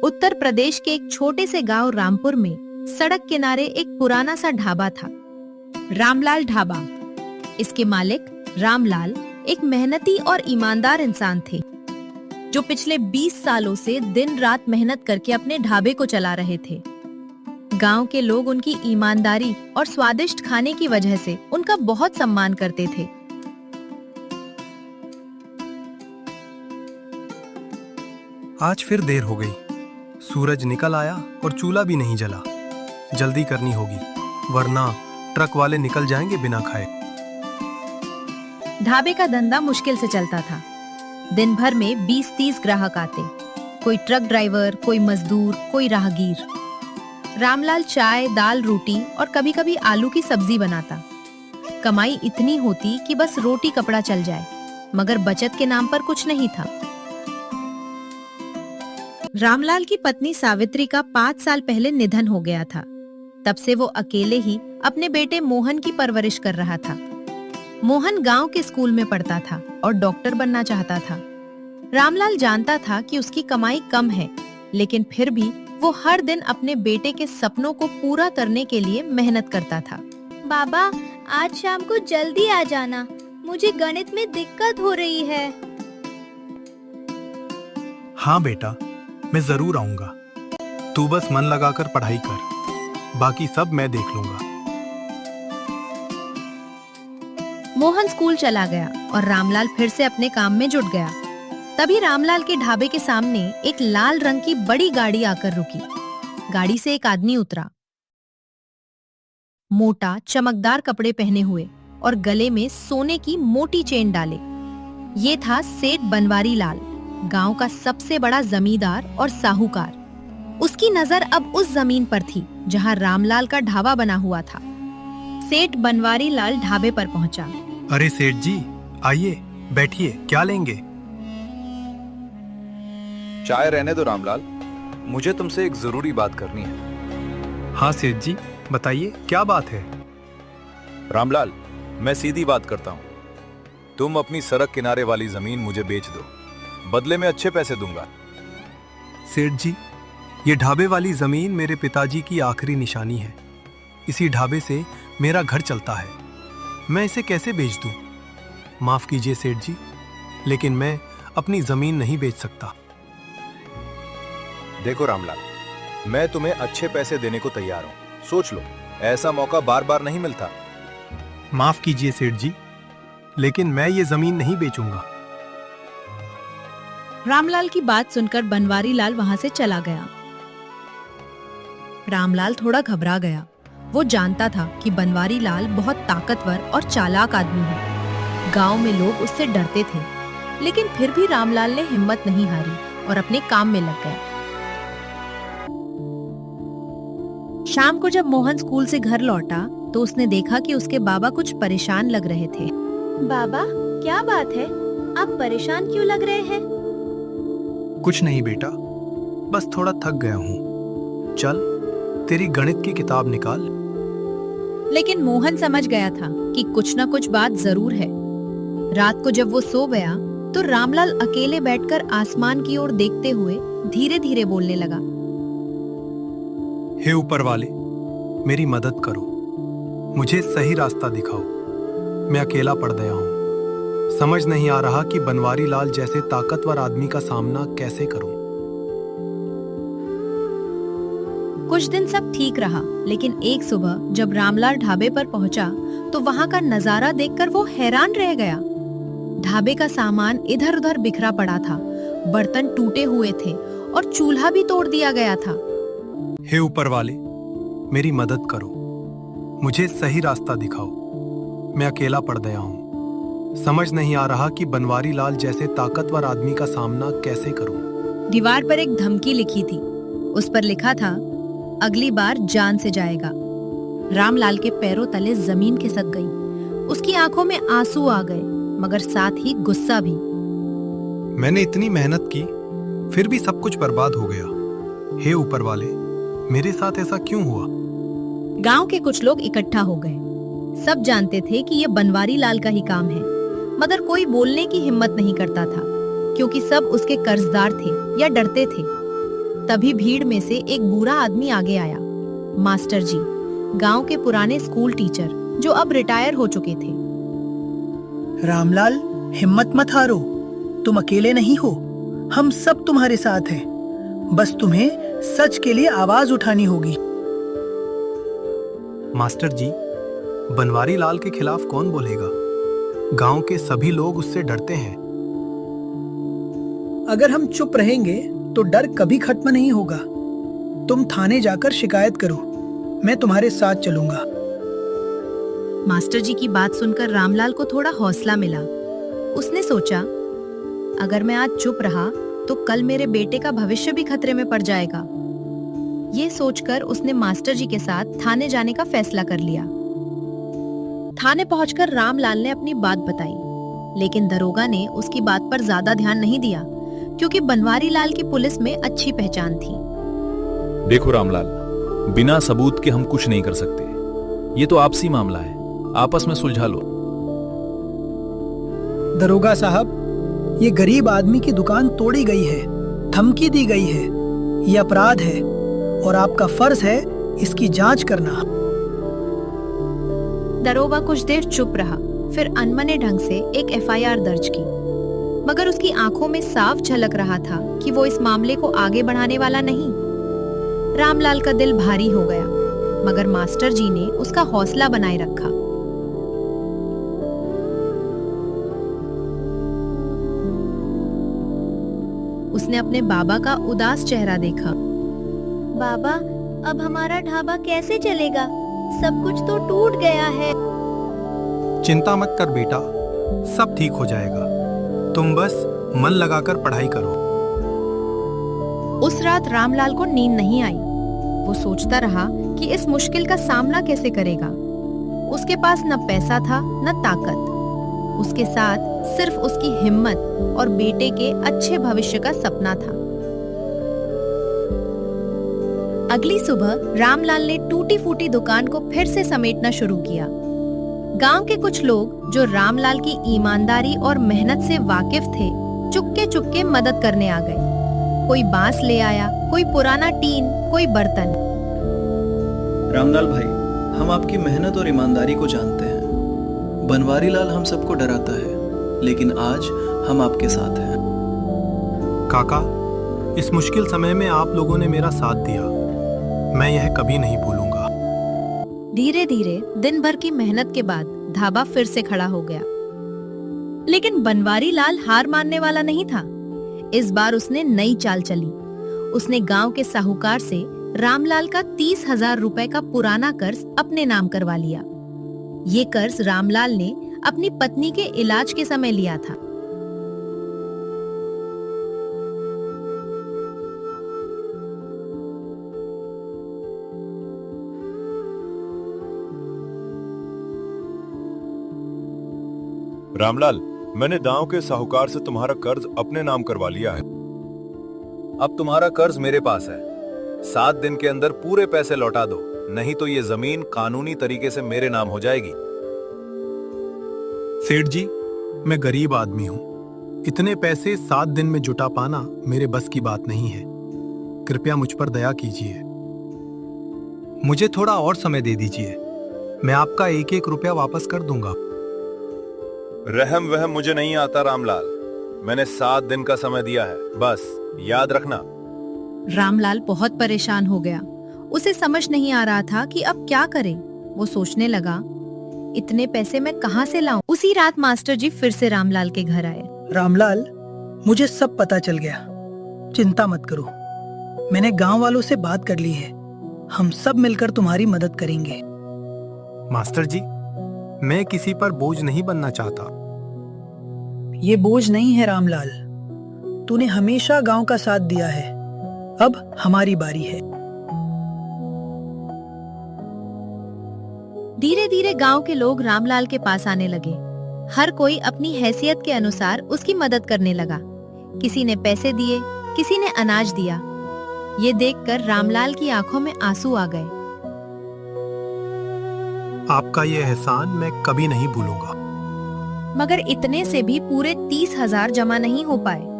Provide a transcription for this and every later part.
उत्तर प्रदेश के एक छोटे से गांव रामपुर में सड़क किनारे एक पुराना सा ढाबा था, रामलाल ढाबा। इसके मालिक रामलाल एक मेहनती और ईमानदार इंसान थे, जो पिछले 20 सालों से दिन रात मेहनत करके अपने ढाबे को चला रहे थे। गांव के लोग उनकी ईमानदारी और स्वादिष्ट खाने की वजह से उनका बहुत सम्मान करते थे। आज फिर देर हो गई। सूरज निकल आया और चूल्हा भी नहीं जला। जल्दी करनी होगी, वरना ट्रक वाले निकल जाएंगे बिना खाए। ढाबे का धंधा मुश्किल से चलता था। दिन भर में 20-30 ग्राहक आते, कोई ट्रक ड्राइवर, कोई मजदूर, कोई राहगीर। रामलाल चाय, दाल, रोटी और कभी-कभी आलू की सब्जी बनाता। कमाई इतनी होती कि बस रोटी कपड़ा चल जाए, मगर बचत के नाम पर कुछ नहीं था। रामलाल की पत्नी सावित्री का 5 साल पहले निधन हो गया था। तब से वो अकेले ही अपने बेटे मोहन की परवरिश कर रहा था। मोहन गांव के स्कूल में पढ़ता था और डॉक्टर बनना चाहता था। रामलाल जानता था कि उसकी कमाई कम है, लेकिन फिर भी वो हर दिन अपने बेटे के सपनों को पूरा करने के लिए मेहनत करता था। बाबा, आज शाम को जल्दी आ जाना, मुझे गणित में दिक्कत हो रही है। हाँ बेटा, मैं जरूर आऊंगा। तू बस मन लगाकर पढ़ाई कर, बाकी सब मैं देख लूंगा। मोहन स्कूल चला गया और रामलाल फिर से अपने काम में जुट गया। तभी रामलाल के ढाबे के सामने एक लाल रंग की बड़ी गाड़ी आकर रुकी। गाड़ी से एक आदमी उतरा, मोटा चमकदार कपड़े पहने हुए और गले में सोने की मोटी चेन डाले। ये था सेठ बनवारी लाल, गांव का सबसे बड़ा जमींदार और साहूकार। उसकी नजर अब उस जमीन पर थी जहां रामलाल का ढाबा बना हुआ था। सेठ बनवारी लाल ढाबे पर पहुंचा। अरे सेठ जी, आइए बैठिए, क्या लेंगे? चाय रहने दो रामलाल, मुझे तुमसे एक जरूरी बात करनी है। हाँ सेठ जी, बताइए क्या बात है? रामलाल, मैं सीधी बात करता हूँ। तुम अपनी सड़क किनारे वाली जमीन मुझे बेच दो, बदले में अच्छे पैसे दूंगा। सेठ जी, ये ढाबे वाली जमीन मेरे पिताजी की आखिरी निशानी है। इसी ढाबे से मेरा घर चलता है। मैं इसे कैसे बेच दूं? माफ कीजिए सेठ जी, लेकिन मैं अपनी जमीन नहीं बेच सकता। देखो रामलाल, मैं तुम्हें अच्छे पैसे देने को तैयार हूँ, सोच लो, ऐसा मौका बार बार नहीं मिलता। माफ कीजिए सेठ जी, लेकिन मैं ये जमीन नहीं बेचूंगा। रामलाल की बात सुनकर बनवारी लाल वहां से चला गया। रामलाल थोड़ा घबरा गया। वो जानता था कि बनवारी लाल बहुत ताकतवर और चालाक आदमी है। गांव में लोग उससे डरते थे, लेकिन फिर भी रामलाल ने हिम्मत नहीं हारी और अपने काम में लग गया। शाम को जब मोहन स्कूल से घर लौटा तो उसने देखा कि उसके बाबा कुछ परेशान लग रहे थे। बाबा, क्या बात है? आप परेशान क्यों लग रहे हैं? कुछ नहीं बेटा, बस थोड़ा थक गया हूँ। चल, तेरी गणित की किताब निकाल। लेकिन मोहन समझ गया था कि कुछ न कुछ बात जरूर है। रात को जब वो सो गया तो रामलाल अकेले बैठकर आसमान की ओर देखते हुए धीरे धीरे बोलने लगा। हे ऊपर वाले, मेरी मदद करो, मुझे सही रास्ता दिखाओ। मैं अकेला पड़ गया हूँ। समझ नहीं आ रहा कि बनवारी लाल जैसे ताकतवर आदमी का सामना कैसे करूं। कुछ दिन सब ठीक रहा, लेकिन एक सुबह जब रामलाल ढाबे पर पहुंचा तो वहां का नजारा देखकर वो हैरान रह गया। ढाबे का सामान इधर उधर बिखरा पड़ा था, बर्तन टूटे हुए थे और चूल्हा भी तोड़ दिया गया था। हे ऊपर वाले, मेरी मदद करो, मुझे सही रास्ता दिखाओ। मैं अकेला पड़ गया हूँ। समझ नहीं आ रहा कि बनवारी लाल जैसे ताकतवर आदमी का सामना कैसे करूं। दीवार पर एक धमकी लिखी थी। उस पर लिखा था, अगली बार जान से जाएगा। रामलाल के पैरों तले जमीन खिसक गई। उसकी आंखों में आंसू आ गए, मगर साथ ही गुस्सा भी। मैंने इतनी मेहनत की, फिर भी सब कुछ बर्बाद हो गया। हे ऊपर वाले, मेरे साथ ऐसा क्यों हुआ? गांव के कुछ लोग इकट्ठा हो गए। सब जानते थे कि ये बनवारी लाल का ही काम है, मगर कोई बोलने की हिम्मत नहीं करता था, क्योंकि सब उसके कर्जदार थे या डरते थे। तभी भीड़ में से एक बूढ़ा आदमी आगे आया। मास्टर जी, गांव के पुराने स्कूल टीचर, जो अब रिटायर हो चुके थे। रामलाल, हिम्मत मत हारो, तुम अकेले नहीं हो, हम सब तुम्हारे साथ हैं। बस तुम्हें सच के लिए आवाज उठानी होगी। मास्टर जी, बनवारी लाल के खिलाफ कौन बोलेगा? गांव के सभी लोग उससे डरते हैं। अगर हम चुप रहेंगे तो डर कभी खत्म नहीं होगा। तुम थाने जाकर शिकायत करो, मैं तुम्हारे साथ चलूंगा। मास्टर जी की बात सुनकर रामलाल को थोड़ा हौसला मिला। उसने सोचा, अगर मैं आज चुप रहा तो कल मेरे बेटे का भविष्य भी खतरे में पड़ जाएगा। ये सोचकर उसने मास्टर जी के साथ थाने जाने का फैसला कर लिया। थाने पहुंचकर रामलाल ने अपनी बात बताई, लेकिन दरोगा ने उसकी बात पर ज्यादा ध्यान नहीं दिया, क्योंकि बनवारी लाल की पुलिस में अच्छी पहचान थी। देखो रामलाल, बिना सबूत के हम कुछ नहीं कर सकते। ये तो आपसी मामला है, आपस में सुलझा लो। दरोगा साहब, ये गरीब आदमी की दुकान तोड़ी गई है, धमकी दी गई है, ये अपराध है और आपका फर्ज है इसकी जांच करना। दरोगा कुछ देर चुप रहा, फिर अनमने ढंग से एक एफआईआर दर्ज की, मगर उसकी आंखों में साफ झलक रहा था कि वो इस मामले को आगे बढ़ाने वाला नहीं। रामलाल का दिल भारी हो गया, मगर मास्टर जी ने उसका हौसला बनाए रखा। उसने अपने बाबा का उदास चेहरा देखा। बाबा, अब हमारा ढाबा कैसे चलेगा? सब कुछ तो टूट गया है। चिंता मत कर बेटा, सब ठीक हो जाएगा। तुम बस मन लगाकर पढ़ाई करो। उस रात रामलाल को नींद नहीं आई। वो सोचता रहा कि इस मुश्किल का सामना कैसे करेगा। उसके पास न पैसा था न ताकत, उसके साथ सिर्फ उसकी हिम्मत और बेटे के अच्छे भविष्य का सपना था। अगली सुबह रामलाल ने टूटी फूटी दुकान को फिर से समेटना शुरू किया। गांव के कुछ लोग जो रामलाल की ईमानदारी और मेहनत से वाकिफ थे, चुपके चुपके मदद करने आ गए। कोई बांस ले आया, कोई पुराना टीन, कोई बर्तन। रामलाल भाई, हम आपकी मेहनत और ईमानदारी को जानते हैं। बनवारी लाल हम सबको डराता है, लेकिन आज हम आपके साथ हैं। काका, इस मुश्किल समय में आप लोगों ने मेरा साथ दिया, मैं यह कभी नहीं भूलूंगा। धीरे धीरे दिन भर की मेहनत के बाद ढाबा फिर से खड़ा हो गया, लेकिन बनवारी लाल हार मानने वाला नहीं था। इस बार उसने नई चाल चली। उसने गांव के साहूकार से रामलाल का 30,000 रुपए का पुराना कर्ज अपने नाम करवा लिया। ये कर्ज रामलाल ने अपनी पत्नी के इलाज के समय लिया था। रामलाल, मैंने गांव के साहूकार से तुम्हारा कर्ज अपने नाम करवा लिया है। अब तुम्हारा कर्ज मेरे पास है। 7 दिन के अंदर पूरे पैसे लौटा दो, नहीं तो ये जमीन कानूनी तरीके से मेरे नाम हो जाएगी। सेठ जी, मैं गरीब आदमी हूँ। इतने पैसे 7 दिन में जुटा पाना मेरे बस की बात नहीं है। कृपया मुझ पर दया कीजिए। मुझे थोड़ा और समय दे दीजिए, मैं आपका 1-1 रुपया वापस कर दूंगा। रहम वहम मुझे नहीं आता रामलाल, मैंने 7 दिन का समय दिया है, बस याद रखना। रामलाल बहुत परेशान हो गया। उसे समझ नहीं आ रहा था कि अब क्या करे। वो सोचने लगा, इतने पैसे मैं कहां से लाऊं? उसी रात मास्टर जी फिर से रामलाल के घर आए। रामलाल, मुझे सब पता चल गया, चिंता मत करो। मैंने गांव वालों से बात कर ली है, हम सब मिलकर तुम्हारी मदद करेंगे। मास्टर जी, मैं किसी पर बोझ नहीं बनना चाहता। ये बोझ नहीं है रामलाल, तूने हमेशा गांव का साथ दिया है, अब हमारी बारी है। धीरे धीरे गांव के लोग रामलाल के पास आने लगे। हर कोई अपनी हैसियत के अनुसार उसकी मदद करने लगा। किसी ने पैसे दिए, किसी ने अनाज दिया। ये देखकर रामलाल की आंखों में आंसू आ गए। आपका ये एहसान मैं कभी नहीं भूलूंगा। मगर इतने से भी पूरे 30,000 जमा नहीं हो पाए।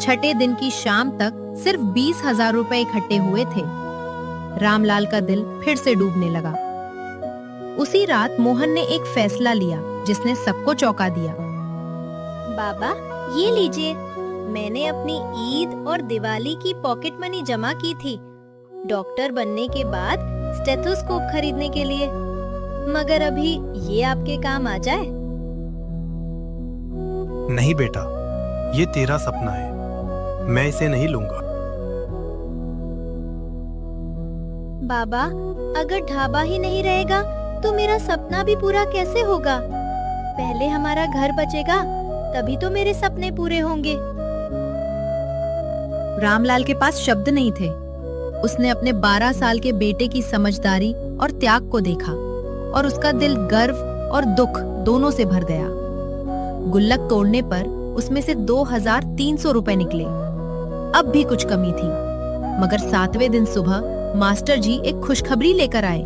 छठे दिन की शाम तक सिर्फ 20,000 रुपए इकट्ठे हुए थे। रामलाल का दिल फिर से डूबने लगा। उसी रात मोहन ने एक फैसला लिया जिसने सबको चौंका दिया। बाबा, ये लीजिए, मैंने अपनी ईद और दिवाली की पॉकेट मनी जमा की थी डॉक्टर बनने के बाद स्टेथोस्कोप खरीदने के लिए। मगर अभी ये आपके काम आ जाए? नहीं बेटा, ये तेरा सपना है, मैं इसे नहीं लूंगा। बाबा, अगर ढाबा ही नहीं रहेगा तो मेरा सपना भी पूरा कैसे होगा? पहले हमारा घर बचेगा, तभी तो मेरे सपने पूरे होंगे। रामलाल के पास शब्द नहीं थे। उसने अपने 12 साल के बेटे की समझदारी और त्याग को देखा और उसका दिल गर्व और दुख दोनों से भर गया। गुल्लक तोड़ने पर उसमें से 2,300 रुपए निकले। अब भी कुछ कमी थी, मगर 7वें दिन सुबह मास्टर जी एक खुशखबरी लेकर आए।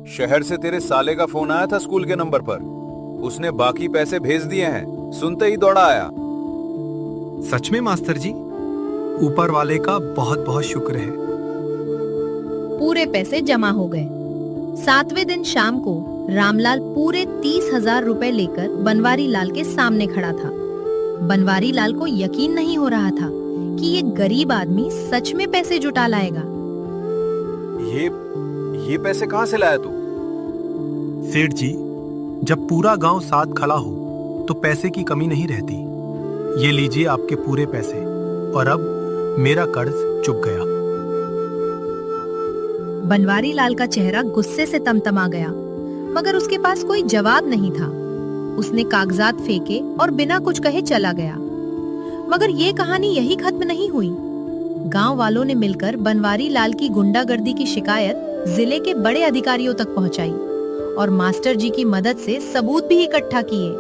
शहर से तेरे साले का फोन आया था स्कूल के नंबर पर। उसने बाकी पैसे भेज दिए हैं। सुनते ही दौड़ा आया। सच में मास्टर जी? ऊपर वाले का बहुत बहुत शुक्र है। पूरे पैसे जमा हो गए। 7वें दिन शाम को रामलाल पूरे 30,000 रुपए लेकर बनवारी लाल के सामने खड़ा था। बनवारी लाल को यकीन नहीं हो रहा था कि ये गरीब आदमी सच में पैसे जुटा लाएगा। ये पैसे कहां से लाया तू? सेठ जी, जब पूरा गांव साथ खड़ा हो तो पैसे की कमी नहीं रहती। ये लीजिए आपके पूरे पैसे, और अब मेरा कर्ज चुक गया। बनवारी लाल का चेहरा गुस्से से तमतमा गया, मगर उसके पास कोई जवाब नहीं था। उसने कागजात फेंके और बिना कुछ कहे चला गया। मगर ये कहानी यही खत्म नहीं हुई। गांव वालों ने मिलकर बनवारी लाल की गुंडागर्दी की शिकायत जिले के बड़े अधिकारियों तक पहुंचाई और मास्टर जी की मदद से सबूत भी इकट्ठा किए।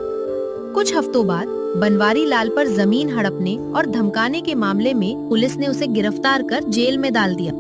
कुछ हफ्तों बाद बनवारी लाल पर जमीन हड़पने और धमकाने के मामले में पुलिस ने उसे गिरफ्तार कर जेल में डाल दिया।